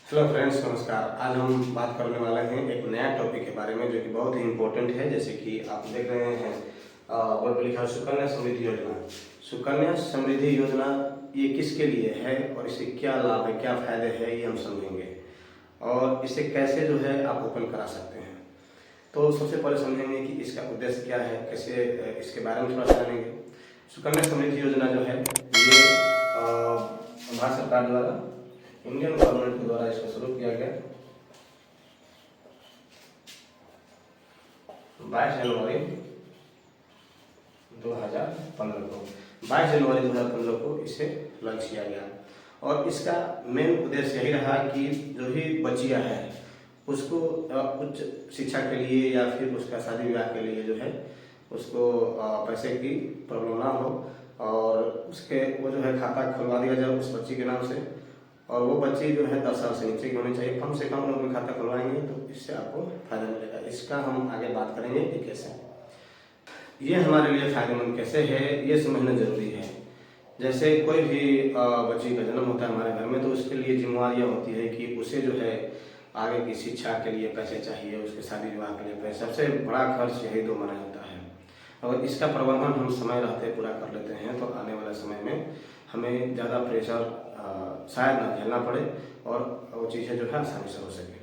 Hello friends, नमस्कार। आज हम बात करने वाले हैं एक नया टॉपिक के बारे में जो कि बहुत ही इम्पोर्टेंट है। जैसे कि आप देख रहे हैं बोर्ड पर लिखा है सुकन्या समृद्धि योजना। सुकन्या समृद्धि योजना ये किसके लिए है और इससे क्या लाभ है, क्या फायदे हैं, ये हम समझेंगे और इसे कैसे जो है आप ओपन करा सकते हैं। तो सबसे पहले समझेंगे कि इसका उद्देश्य क्या है, कैसे इसके बारे में थोड़ा सा जानेंगे। सुकन्या समृद्धि योजना जो है ये भारत सरकार द्वारा, इंडियन गवर्नमेंट के द्वारा इसको शुरू किया गया 22 जनवरी 2015 को। 22 जनवरी 2015 को इसे लॉन्च किया गया और इसका मेन उद्देश्य यही रहा कि जो भी बच्चियां हैं उसको उच्च शिक्षा के लिए या फिर उसका शादी विवाह के लिए जो है उसको पैसे की प्रॉब्लम ना हो और उसके वो जो है खाता खुलवा दिया जाए उस बच्ची के नाम से। और वो बच्ची जो है 10 साल से नीचे की होनी चाहिए, कम से कम लोग में खाता खुलवाएंगे तो इससे आपको फायदा मिलेगा। इसका हम आगे बात करेंगे कि कैसे ये हमारे लिए फायदेमंद कैसे है, ये समझना जरूरी है। जैसे कोई भी बच्ची का जन्म होता है हमारे घर में तो उसके लिए जिम्मेवारियाँ होती है कि उसे जो है आगे की शिक्षा के लिए पैसे चाहिए, उसके शादी विवाह के लिए पैसे। सबसे बड़ा खर्च यही दो माना जाता है। अगर इसका प्रबंधन हम समय रहते पूरा कर लेते हैं तो आने वाले समय में हमें ज़्यादा प्रेशर शायद ना झेलना पड़े और वो चीज़ें जो है आसानी से हो सके।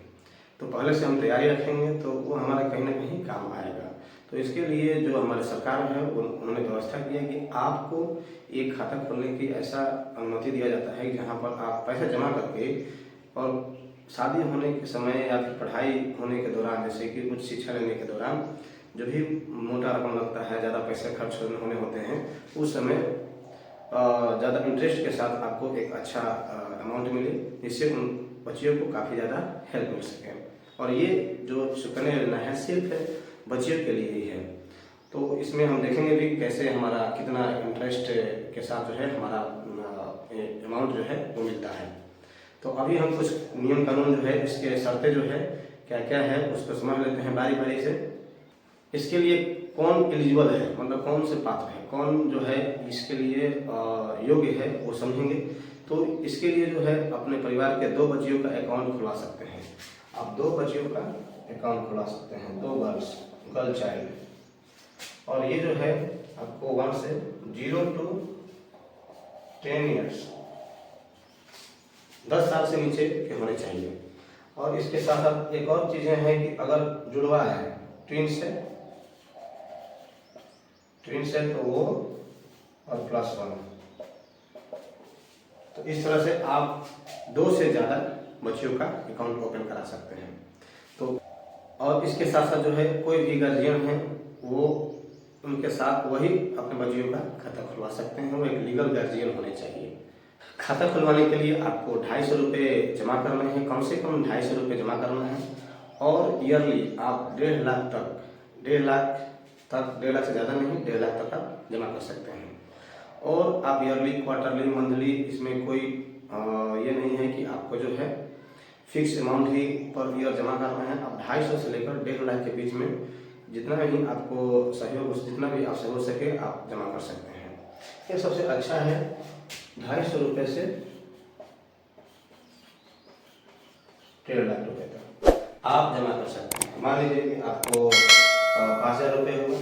तो पहले से हम तैयारी रखेंगे तो वो हमारे कहीं ना कहीं काम आएगा। तो इसके लिए जो हमारे सरकार है उन्होंने व्यवस्था किया कि आपको एक खाता खोलने की ऐसा अनुमति दिया जाता है जहाँ पर आप पैसा जमा करके और शादी होने के समय या फिर पढ़ाई होने के दौरान, जैसे कि उच्च शिक्षा लेने के दौरान जो भी मोटा रकम लगता है, ज़्यादा पैसे खर्च होने होते हैं, उस समय ज़्यादा इंटरेस्ट के साथ आपको एक अच्छा अमाउंट मिले जिससे उन बच्चियों को काफ़ी ज़्यादा हेल्प मिल सके। और ये जो सुकन्या योजना है सिर्फ बच्चियों के लिए ही है। तो इसमें हम देखेंगे भी कैसे हमारा कितना इंटरेस्ट के साथ जो है हमारा अमाउंट जो है वो मिलता है। तो अभी हम कुछ नियम कानून जो है, इसके शर्तें जो है क्या क्या है उसको समझ लेते हैं बारी बारी से। इसके लिए कौन एलिजिबल है, मतलब कौन से पात्र है, कौन जो है इसके लिए योग्य है वो समझेंगे। तो इसके लिए जो है अपने परिवार के 2 बच्चियों का अकाउंट खुलवा सकते हैं। आप 2 बच्चियों का अकाउंट खुलवा सकते हैं, 2 गर्ल चाइल्ड। और ये जो है आपको 1 से 0 to 10 ईयर्स 10 साल से नीचे के होने चाहिए। और इसके साथ साथ एक और चीजें हैं कि अगर जुड़वा है ट्विन से तो वो और +1। तो इस तरह से आप 2 से ज़्यादा बच्चियों का अकाउंट ओपन करा सकते हैं। तो और इसके साथ साथ जो है कोई भी गार्जियन है वो उनके साथ वही अपने बच्चियों का खाता खुलवा सकते हैं। वो एक लीगल गार्जियन होने चाहिए। खाता खुलवाने के लिए आपको 250 रुपये जमा करने हैं, कम से कम 250 रुपये जमा करना है। और ईयरली आप 1.5 लाख तक 1.5 लाख से ज़्यादा नहीं, 1.5 लाख तक आप जमा कर सकते हैं। और आप ईयरली, क्वार्टरली, मंथली, इसमें कोई ये नहीं है कि आपको जो है फिक्स अमाउंट ही पर ईयर जमा करना है। आप 250 से लेकर 1.5 लाख के बीच में जितना भी आपको सहयोग, जितना भी आपसे हो सके आप जमा कर सकते हैं। ये सबसे अच्छा है 250 रुपये से 1.5 लाख रुपये तक आप जमा कर सकते हैं। मान लीजिए कि आपको 5,000 रुपये हुआ,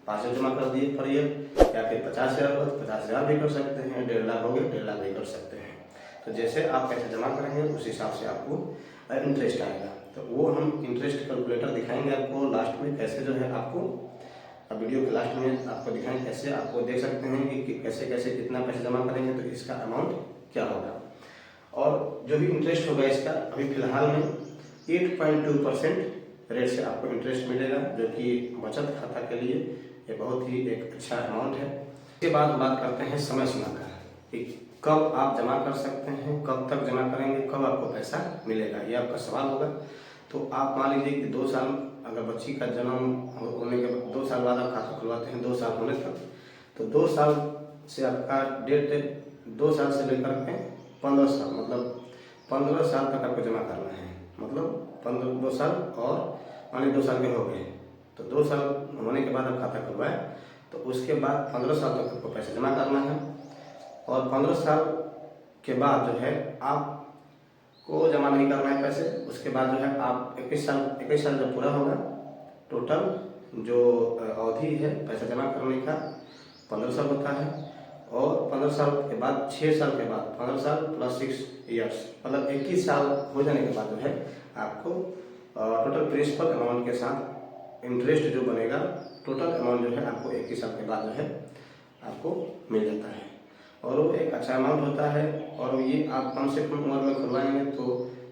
5,000 जमा कर दिए पर ईयर, या फिर 50,000 हुआ तो 50,000 भी कर सकते हैं, 1.5 लाख हो गया 1.5 लाख भी कर सकते हैं। तो जैसे आप पैसे जमा करेंगे उस हिसाब से आपको इंटरेस्ट आएगा। तो वो हम इंटरेस्ट कैलकुलेटर दिखाएंगे आपको लास्ट में, कैसे जो है आपको वीडियो के लास्ट में आपको दिखाएंगे, कैसे आपको देख सकते हैं कि कैसे कैसे कितना पैसे जमा करेंगे तो इसका अमाउंट क्या होगा। और जो भी इंटरेस्ट होगा इसका अभी फिलहाल में 8.2% रेट से आपको इंटरेस्ट मिलेगा, जो कि बचत खाता के लिए ये बहुत ही एक अच्छा अमाउंट है। इसके बाद हम बात करते हैं समय सीमा का कि कब आप जमा कर सकते हैं, कब तक जमा करेंगे, कब आपको पैसा मिलेगा, ये आपका सवाल होगा। तो आप मान लीजिए कि 2 साल, अगर बच्ची का जन्म होने के 2 साल बाद आप खाता खुलवाते हैं, 2 साल होने तक, तो 2 साल से आपका डेट 2 साल से लेकर के 15 साल, मतलब 15 साल तक आपको जमा करना है। मतलब 2 साल और मान 2 साल के हो गए तो 2 साल होने के बाद आप खाता खुलवाएं तो उसके बाद 15 साल तक आपको पैसे जमा करना है। और 15 साल के बाद जो है आप को जमा नहीं करना है पैसे। उसके बाद जो है आप 21 साल जब पूरा होगा, टोटल जो अवधि है पैसा जमा करने का 15 साल होता है। और 15 साल के बाद 6 साल के बाद 15 साल प्लस 6 ईयर्स मतलब 21 साल हो जाने के बाद जो है आपको टोटल प्रिंसिपल अमाउंट के साथ इंटरेस्ट जो बनेगा, टोटल अमाउंट जो है आपको 21 साल के बाद जो है आपको मिल जाता है। और वो एक अच्छा अमाउंट होता है। और ये आप कम से कम उम्र में खुलवाएंगे तो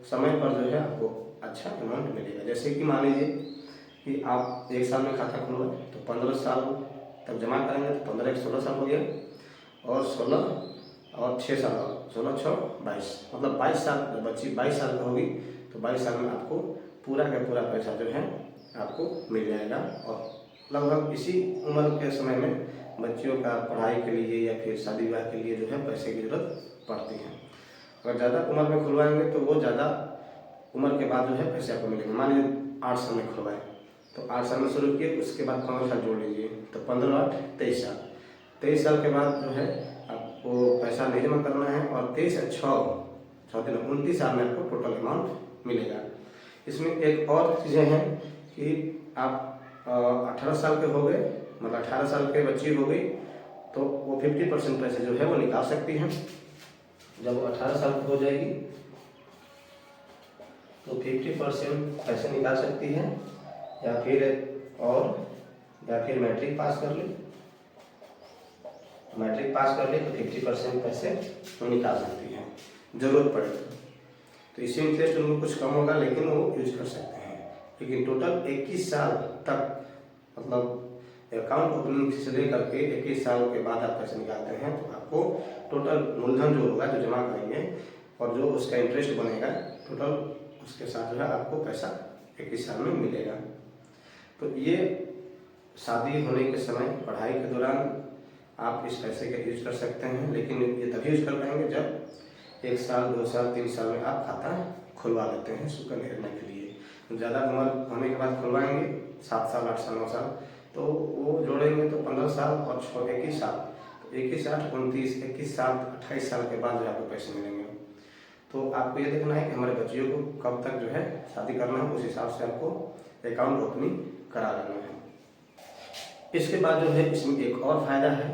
समय पर जो है आपको अच्छा अमाउंट मिलेगा। जैसे कि मान लीजिए कि आप 1 साल में खाता खुलवाए तो 15 साल तक जमा करेंगे तो 15 एक 16 साल हो गया, और 16 और 6 साल, 16 6 22 मतलब 22 साल। जब बच्ची 22 साल की होगी तो 22 साल में आपको पूरा का पूरा पैसा जो है आपको मिल जाएगा। और लगभग इसी उम्र के समय में बच्चियों का पढ़ाई के लिए या फिर शादी विवाह के लिए जो है पैसे की ज़रूरत पड़ती है। अगर ज़्यादा उम्र में खुलवाएंगे तो वो ज़्यादा उम्र के बाद जो है पैसे आपको मिलेंगे। मान लीजिए 8 साल में खुलवाएं तो 8 साल में शुरू किए, उसके बाद 15 साल जोड़ लीजिए तो 15 8 23 साल। 23 साल के बाद जो है आपको पैसा नहीं जमा करना है, और 23 और 6 दिन 29 साल में आपको टोटल अमाउंट मिलेगा। इसमें एक और चीज़ें हैं कि आप 18 साल के हो गए, मतलब 18 साल के बच्ची हो गई तो वो 50% पैसे जो है वो निकाल सकती हैं। जब वो 18 साल की हो जाएगी तो 50% पैसे निकाल सकती है, या फिर मैट्रिक पास कर ले। मैट्रिक पास कर ले तो 50% पैसे वो निकाल सकती है ज़रूरत पड़े तो इसी इंटरेस्ट उनको कुछ कम होगा लेकिन वो यूज कर सकते हैं। लेकिन टोटल 21 साल तक मतलब अकाउंट ओपनिंग से लेकर के 21 साल के बाद आप पैसे निकालते हैं तो आपको टोटल मूलधन जो होगा जो जमा करेंगे और जो उसका इंटरेस्ट बनेगा टोटल उसके साथ जो है आपको पैसा 21 साल में मिलेगा। तो ये शादी होने के समय, पढ़ाई के दौरान आप इस पैसे का यूज कर सकते हैं। लेकिन ये तभी यूज कर पाएंगे जब 1 साल 2 साल 3 साल में आप खाता खुलवा लेते हैं सुकन्या योजना के लिए। ज़्यादा उम्र होने के बाद खुलवाएंगे 7 साल 8 साल 9 साल तो वो जोड़ेंगे तो 15 साल और 21 साल, तो 21 8 29 21 साल 28 साल के बाद जो आपको पैसे मिलेंगे। तो आपको ये देखना है कि हमारे बच्चियों को कब तक जो है शादी करना है, उस हिसाब से आपको अकाउंट ओपनिंग करा लेना है। इसके बाद जो है इसमें एक और फायदा है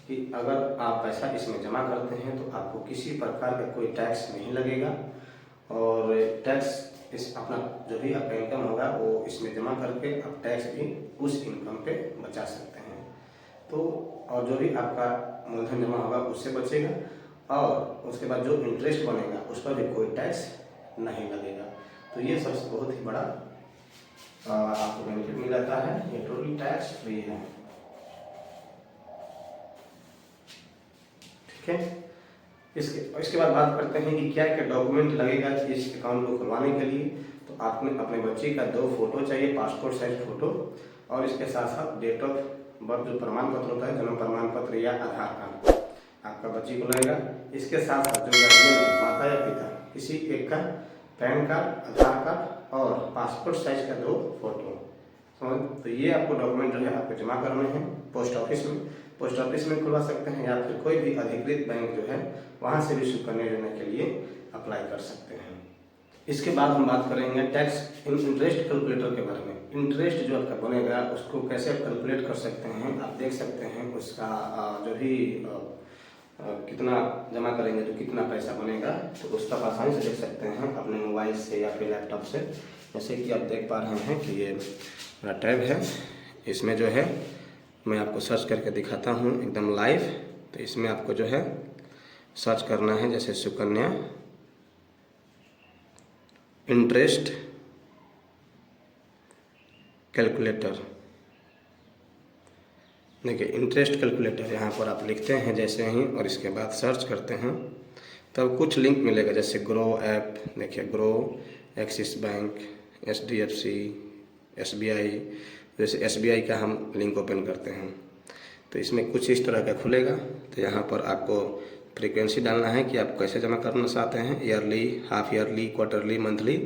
कि अगर आप पैसा इसमें जमा करते हैं तो आपको किसी प्रकार का कोई टैक्स नहीं लगेगा, और टैक्स इस अपना जो भी आपका इनकम होगा वो इसमें जमा करके आप टैक्स भी उस इनकम पे बचा सकते हैं। तो और जो भी आपका मूलधन जमा होगा उससे बचेगा, और उसके बाद जो इंटरेस्ट बनेगा उस पर भी कोई टैक्स नहीं लगेगा। तो ये सबसे बहुत ही बड़ा आपको बेनिफिट मिल जाता है। ये टोटली टैक्स फ्री है। ठीक है। इसके बाद बात करते हैं कि क्या क्या डॉक्यूमेंट लगेगा इस अकाउंट को खुलवाने के लिए। तो आपने अपने बच्चे का 2 फोटो चाहिए, पासपोर्ट साइज फोटो, और इसके साथ साथ डेट ऑफ बर्थ जो प्रमाण पत्र होता है, जन्म प्रमाण पत्र या आधार कार्ड आपका बच्ची को लगेगा। इसके साथ साथ जो गार्जियन माता या पिता किसी एक का पैन कार्ड, आधार कार्ड और पासपोर्ट साइज का 2 फोटो, समझ। तो ये आपको डॉक्यूमेंट जो है आपको जमा करने हैं पोस्ट ऑफिस में खुलवा सकते हैं, या फिर कोई भी अधिकृत बैंक जो है वहाँ से भी सुकन्या योजना के लिए अप्लाई कर सकते हैं। इसके बाद हम बात करेंगे टैक्स इंटरेस्ट कैलकुलेटर के बारे में। इंटरेस्ट जो आपका बनेगा उसको कैसे आप कैलकुलेट कर सकते हैं, आप देख सकते हैं उसका जो भी कितना जमा करेंगे तो कितना पैसा बनेगा, तो उसका आसानी से देख सकते हैं अपने मोबाइल से या फिर लैपटॉप से। जैसे कि आप देख पा रहे हैं कि ये मेरा टैब है, इसमें जो है मैं आपको सर्च करके दिखाता हूँ एकदम लाइव। तो इसमें आपको जो है सर्च करना है जैसे सुकन्या इंटरेस्ट कैलकुलेटर। देखिए इंटरेस्ट कैलकुलेटर यहाँ पर आप लिखते हैं जैसे ही, और इसके बाद सर्च करते हैं तब कुछ लिंक मिलेगा जैसे ग्रो ऐप, देखिए grow, axis bank, HDFC, SBI। जैसे SBI का हम लिंक ओपन करते हैं तो इसमें कुछ इस तरह का खुलेगा। तो यहाँ पर आपको फ्रीक्वेंसी डालना है कि आप कैसे जमा करना चाहते हैं, yearly, half yearly, quarterly, monthly.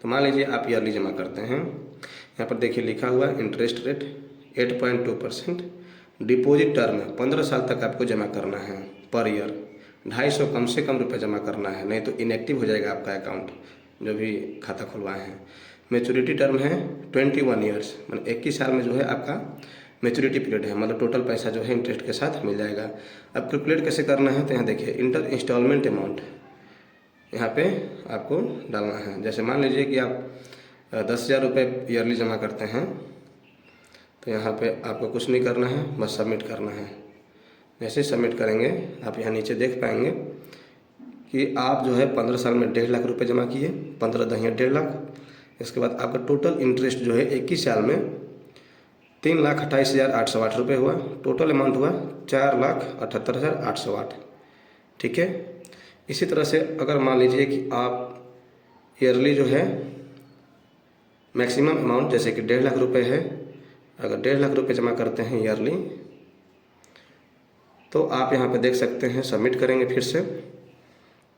तो मान लीजिए आप ईयरली जमा करते हैं। यहाँ पर देखिए लिखा हुआ इंटरेस्ट रेट 8.2%, डिपॉजिट टर्म 15 साल तक आपको जमा करना है पर ईयर। 250 कम से कम रुपये जमा करना है, नहीं तो इनएक्टिव हो जाएगा आपका अकाउंट जो भी खाता खुलवाए हैं। मैच्योरिटी टर्म है 21 ईयर्स, मतलब 21 साल में जो है आपका मैच्योरिटी पीरियड है, मतलब टोटल पैसा जो है इंटरेस्ट के साथ मिल जाएगा। अब कैलकुलेट कैसे करना है, तो यहाँ देखिए इंटर इंस्टॉलमेंट अमाउंट यहाँ पे आपको डालना है। जैसे मान लीजिए कि आप 10,000 रुपये ईयरली जमा करते हैं, तो यहाँ पे आपको कुछ नहीं करना है, बस सबमिट करना है। जैसे सबमिट करेंगे आप यहाँ नीचे देख पाएंगे कि आप जो है 15 साल में 1.5 लाख रुपये जमा किए, 15 दहिया 1.5 लाख। इसके बाद आपका टोटल इंटरेस्ट जो है 21 साल में 3,28,808 रुपये हुआ। टोटल अमाउंट हुआ 4,78,808। ठीक है। इसी तरह से अगर मान लीजिए कि आप ईयरली जो है मैक्सिमम अमाउंट जैसे कि 1.5 लाख रुपये है, अगर 1.5 लाख रुपये जमा करते हैं ईयरली, तो आप यहाँ पे देख सकते हैं, सबमिट करेंगे फिर से,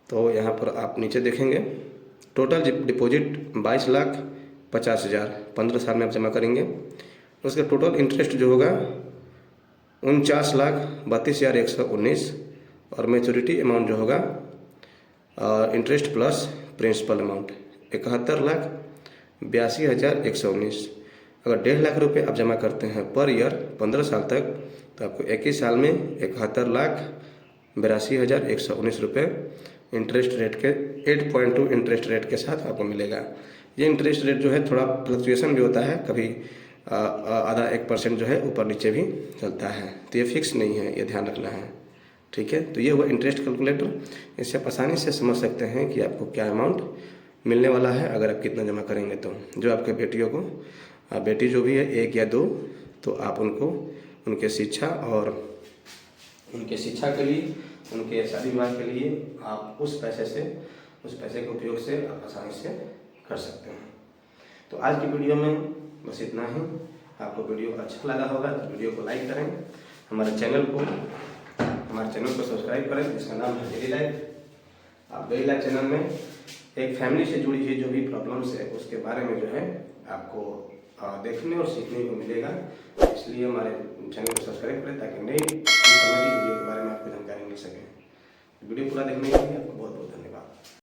तो यहाँ पर आप नीचे देखेंगे टोटल डिपॉजिट 22,50,000 15 साल में आप जमा करेंगे। उसका टोटल इंटरेस्ट जो होगा 49,32,119 और मैच्योरिटी अमाउंट जो होगा इंटरेस्ट प्लस प्रिंसिपल अमाउंट 71,82,119। अगर 1.5 लाख रुपये आप जमा करते हैं पर ईयर 15 साल तक, तो आपको 21 साल में 71,82,119 रुपये इंटरेस्ट रेट के 8.2 इंटरेस्ट रेट के साथ आपको मिलेगा। ये इंटरेस्ट रेट जो है थोड़ा फ्लक्चुएशन भी होता है, कभी आधा 1% जो है ऊपर नीचे भी चलता है, तो ये फिक्स नहीं है, ये ध्यान रखना है। ठीक है। तो ये हुआ इंटरेस्ट कैलकुलेटर। इससे आप आसानी से समझ सकते हैं कि आपको क्या अमाउंट मिलने वाला है अगर आप कितना जमा करेंगे। तो जो आपके बेटियों को, बेटी जो भी है 1 या 2, तो आप उनको उनके शिक्षा और उनके शिक्षा के लिए, उनके शादी विवाह के लिए आप उस पैसे के उपयोग से आप आसानी से कर सकते हैं। तो आज की वीडियो में बस इतना ही। आपको वीडियो अच्छा लगा होगा तो वीडियो को लाइक करें, हमारे चैनल को सब्सक्राइब करें, जिसका नाम है डेली लाइफ। आप डेली लाइफ चैनल में एक फैमिली से जुड़ी हुई जो भी प्रॉब्लम्स है उसके बारे में जो है आपको देखने और सीखने को मिलेगा। इसलिए हमारे चैनल को सब्सक्राइब करें ताकि नई इन्फॉर्मेटिव वीडियो के बारे में आपको जानकारी मिल सके। वीडियो पूरा देखने के लिए आपको बहुत बहुत धन्यवाद।